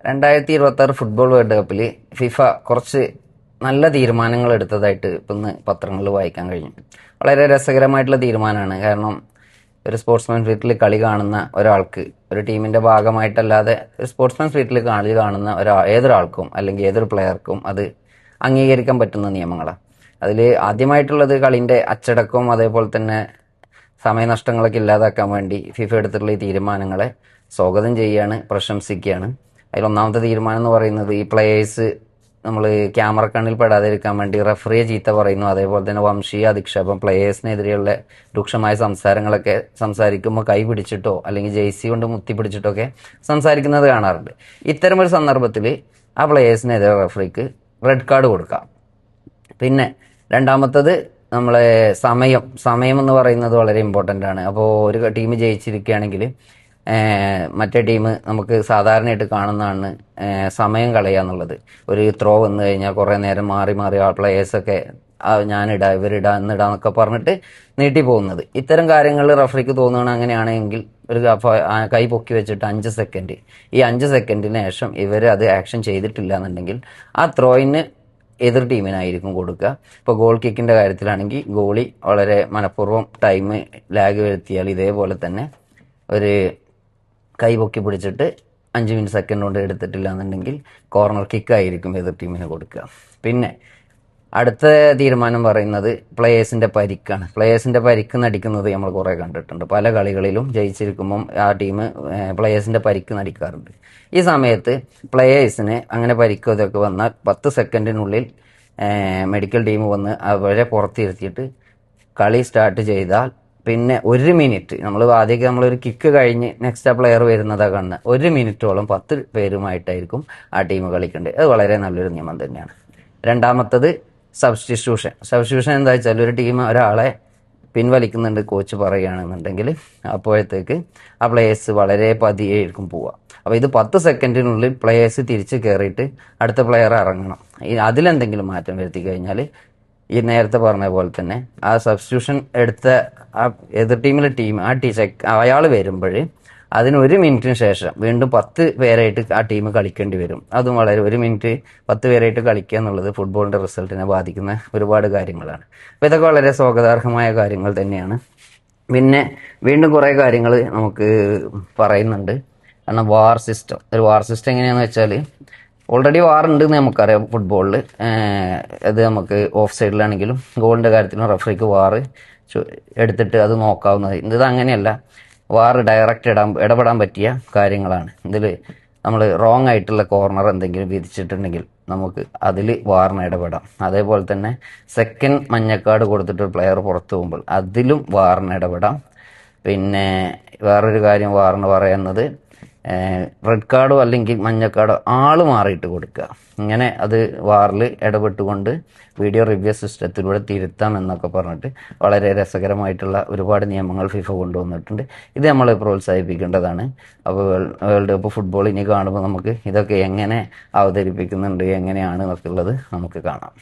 2026 football world കപ്പിൽ FIFA കുറച്ച് നല്ല തീരുമാനങ്ങൾ എടുത്തതായിട്ട് ഇപ്പം ഇന്ന് പത്രങ്ങളിൽ വായിക്കാൻ കഴിഞ്ഞു. വളരെ രസകരമായിട്ടുള്ള തീരുമാനമാണ്. കാരണം ഒരു സ്പോർട്സ്മാൻ സ്പിരിറ്റിൽ കളി കാണുന്ന ഒരാൾക്ക്, ഒരു ടീമിന്റെ ഭാഗമായിട്ടല്ലാതെ ഒരു സ്പോർട്സ്മാൻ സ്പിരിറ്റിൽ കളി കാണുന്ന ഏതൊരാൾക്കും അല്ലെങ്കിൽ ഏതൊരു പ്ലെയർക്കും അത് അംഗീകരിക്കാൻ പറ്റുന്ന നിയമങ്ങളാണ്. അതിൽ ആദ്യമായിട്ടുള്ളത് കളിന്റെ അച്ചടക്കവും അതേപോലെ തന്നെ സമയനഷ്ടങ്ങളൊക്കെ ഇല്ലാതാക്കാൻ വേണ്ടി ഫിഫ എടുത്തിട്ടുള്ള ഈ തീരുമാനങ്ങളെ സ്വാഗതം ചെയ്യുകയാണ്, പ്രശംസിക്കുകയാണ്. അതിലൊന്നാമത്തെ തീരുമാനം എന്ന് പറയുന്നത് ഈ പ്ലേയേഴ്സ് നമ്മൾ ക്യാമറ കണ്ണിൽ പെടാതിരിക്കാൻ വേണ്ടി റഫറിയെ ചീത്ത പറയുന്നു, അതേപോലെ തന്നെ വംശീയ അധിക്ഷേപം, പ്ലേയേഴ്സിനെതിരെയുള്ള രൂക്ഷമായ സംസാരങ്ങളൊക്കെ സംസാരിക്കുമ്പോൾ കൈ പിടിച്ചിട്ടോ അല്ലെങ്കിൽ ജെയ്സി കൊണ്ട് മുത്തി പിടിച്ചിട്ടോ ഒക്കെ സംസാരിക്കുന്നത് കാണാറുണ്ട്. ഇത്തരമൊരു സന്ദർഭത്തിൽ ആ പ്ലേയേഴ്സിനെതിരെ റഫറിക്ക് റെഡ് കാർഡ് കൊടുക്കാം. പിന്നെ രണ്ടാമത്തത് നമ്മളെ സമയം എന്ന് പറയുന്നത് വളരെ ഇമ്പോർട്ടൻ്റ് ആണ്. അപ്പോൾ ഒരു ടീം ജയിച്ചിരിക്കുകയാണെങ്കിൽ മറ്റേ ടീം നമുക്ക് സാധാരണയായിട്ട് കാണുന്നതാണ് സമയം കളയുക എന്നുള്ളത്. ഒരു ത്രോ വന്നു കഴിഞ്ഞാൽ കുറേ നേരം മാറി മാറി ആ പ്ലേയേഴ്സൊക്കെ ഞാനിടാ ഇവരിടാ എന്നിടാന്നൊക്കെ പറഞ്ഞിട്ട് നീട്ടി പോകുന്നത്. ഇത്തരം കാര്യങ്ങൾ റഫറിക്ക് തോന്നുകയാണ്. അങ്ങനെയാണെങ്കിൽ ഒരു കൈ പൊക്കി വെച്ചിട്ട് 5 സെക്കൻഡ്, ഈ 5 സെക്കൻഡിന് ശേഷം ഇവർ അത് ആക്ഷൻ ചെയ്തിട്ടില്ല എന്നുണ്ടെങ്കിൽ ആ ത്രോയിന് എതിർ ടീമിനായിരിക്കും കൊടുക്കുക. ഇപ്പോൾ ഗോൾ കിക്കിൻ്റെ കാര്യത്തിലാണെങ്കിൽ ഗോളി വളരെ മനഃപൂർവ്വം ടൈം ലാഗ് വരുത്തിയാൽ ഇതേപോലെ തന്നെ ഒരു കൈ പൊക്കി പിടിച്ചിട്ട് 5 സെക്കൻഡ് കൊണ്ട് എടുത്തിട്ടില്ല എന്നുണ്ടെങ്കിൽ കോർണർ കിക്കായിരിക്കും എതിർ ടീമിന് കൊടുക്കുക. പിന്നെ അടുത്ത തീരുമാനം പറയുന്നത് പ്ലേയേഴ്സിൻ്റെ പരിക്കാണ്. പ്ലേയേഴ്സിൻ്റെ പരിക്ക് നടിക്കുന്നത് നമ്മൾ കുറേ കണ്ടിട്ടുണ്ട്. പല കളികളിലും ജയിച്ചിരിക്കുമ്പം ആ ടീം പ്ലേയേഴ്സിൻ്റെ പരിക്ക് നടിക്കാറുണ്ട്. ഈ സമയത്ത് പ്ലേയേഴ്സിന് അങ്ങനെ പരിക്കോ ഇതൊക്കെ വന്നാൽ 10 സെക്കൻഡിനുള്ളിൽ മെഡിക്കൽ ടീം വന്ന് അവരെ പുറത്തിരുത്തിയിട്ട് കളി സ്റ്റാർട്ട് ചെയ്താൽ പിന്നെ 1 മിനിറ്റ്, ആദ്യമൊക്കെ നമ്മളൊരു കിക്ക് കഴിഞ്ഞ് നെക്സ്റ്റ് ആ പ്ലെയർ വരുന്നതാണ് കാണുന്നത്. 1 മിനിറ്റോളം 10 പേരുമായിട്ടായിരിക്കും ആ ടീം കളിക്കേണ്ടത്. അത് വളരെ നല്ലൊരു നിയമം തന്നെയാണ്. രണ്ടാമത്തത് സബ്സ്റ്റിറ്റ്യൂഷൻ എന്താ വെച്ചാൽ ഒരു ടീം ഒരാളെ പിൻവലിക്കുന്നുണ്ട് കോച്ച് പറയുകയാണെന്നുണ്ടെങ്കിൽ അപ്പോഴത്തേക്ക് ആ പ്ലേയേഴ്സ് വളരെ പതിയായിരിക്കും പോവുക. അപ്പോൾ ഇത് 10 സെക്കൻഡിനുള്ളിൽ പ്ലേയേഴ്സ് തിരിച്ച് കയറിയിട്ട് അടുത്ത പ്ലെയർ ഇറങ്ങണം. അതിലെന്തെങ്കിലും മാറ്റം വരുത്തി കഴിഞ്ഞാൽ ഈ നേരത്തെ പറഞ്ഞ പോലെ തന്നെ ആ സബ്സ്റ്റിറ്റ്യൂഷൻ എടുത്ത ആ എതിർ ടീമിലെ അയാൾ വരുമ്പോൾ അതിന് 1 മിനിറ്റിന് ശേഷം വീണ്ടും 10 പേരായിട്ട് ആ ടീം കളിക്കേണ്ടി വരും. അതും വളരെ 1 മിനിറ്റ് 10 പേരായിട്ട് കളിക്കുക എന്നുള്ളത് ഫുട്ബോളിൻ്റെ റിസൾട്ടിനെ ബാധിക്കുന്ന ഒരുപാട് കാര്യങ്ങളാണ്. അപ്പോൾ ഇതൊക്കെ വളരെ സ്വാഗതാർഹമായ കാര്യങ്ങൾ തന്നെയാണ്. പിന്നെ വീണ്ടും കുറേ കാര്യങ്ങൾ നമുക്ക് പറയുന്നുണ്ട്. കാരണം ഒരു വാർ സിസ്റ്റം എങ്ങനെയാണെന്ന് വെച്ചാൽ ഓൾറെഡി വാർ ഉണ്ടെന്ന് നമുക്കറിയാം ഫുട്ബോളിൽ. അത് നമുക്ക് ഓഫ് സൈഡിലാണെങ്കിലും ഗോളിൻ്റെ കാര്യത്തിലും റഫറിക്ക് വാർ എടുത്തിട്ട് അത് നോക്കാവുന്നത്. ഇത് അങ്ങനെയല്ല, വാർ ഡയറക്റ്റ് ഇടപെടാൻ പറ്റിയ കാര്യങ്ങളാണ്. ഇതിൽ നമ്മൾ റോങ് ആയിട്ടുള്ള കോർണർ എന്തെങ്കിലും വിധിച്ചിട്ടുണ്ടെങ്കിൽ നമുക്ക് അതിൽ വാറിന് ഇടപെടാം. അതേപോലെ തന്നെ സെക്കൻഡ് മഞ്ഞക്കാർഡ് കൊടുത്തിട്ട് പ്ലെയർ പുറത്തു പോകുമ്പോൾ അതിലും വാറിന് ഇടപെടാം. പിന്നെ വേറൊരു കാര്യം വാറിന് പറയുന്നത് റെഡ് കാർഡോ അല്ലെങ്കിൽ മഞ്ഞക്കാർഡോ ആൾ മാറിയിട്ട് കൊടുക്കുക. ഇങ്ങനെ അത് വാറിൽ ഇടപെട്ടുകൊണ്ട് വീഡിയോ റിവ്യൂ സിസ്റ്റത്തിലൂടെ തിരുത്താം എന്നൊക്കെ പറഞ്ഞിട്ട് വളരെ രസകരമായിട്ടുള്ള ഒരുപാട് നിയമങ്ങൾ ഫിഫ കൊണ്ടുവന്നിട്ടുണ്ട്. ഇത് നമ്മൾ പ്രോത്സാഹിപ്പിക്കേണ്ടതാണ്. അപ്പോൾ വേൾഡ് കപ്പ് ഫുട്ബോൾ ഇനി കാണുമ്പോൾ നമുക്ക് ഇതൊക്കെ എങ്ങനെ അവതരിപ്പിക്കുന്നുണ്ട്, എങ്ങനെയാണ് എന്നൊക്കെ ഉള്ളത് നമുക്ക് കാണാം.